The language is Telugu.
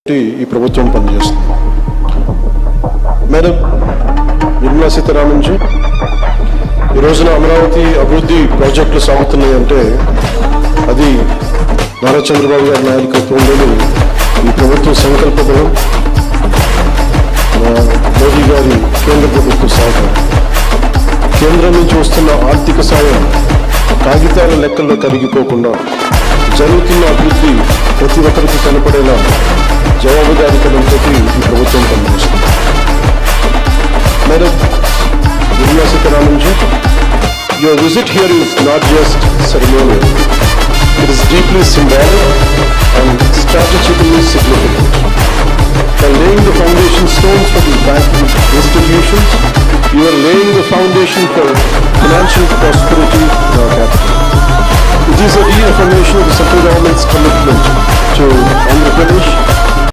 ఈ ప్రభుత్వం పనిచేస్తుంది. మేడం నిర్మలా సీతారామన్ జీ, ఈ రోజున అమరావతి అభివృద్ధి ప్రాజెక్టులు సాగుతున్నాయి అంటే అది నారా చంద్రబాబు గారి నాయకత్వంలోని ఈ ప్రభుత్వం సంకల్ప బలం, మోదీ గారి కేంద్ర ప్రభుత్వ సహకారం. కేంద్రం నుంచి వస్తున్న ఆర్థిక సాయం కాగితాల లెక్కల్లో కరిగిపోకుండా జరుగుతున్న అభివృద్ధి ప్రతి ఒక్కరికి కనపడేలా జవాబుదారీతనంతో ఈ ప్రభుత్వం పనిచేస్తుంది. Madam Nirmala Sitharaman ji, your visit here is not just ceremonial. It is deeply symbolic and strategically significant. By laying the foundation stones for the banking institutions, you are laying the foundation for financial prosperity in our capital. It is a reaffirmation of the central government's commitment to Andhra Pradesh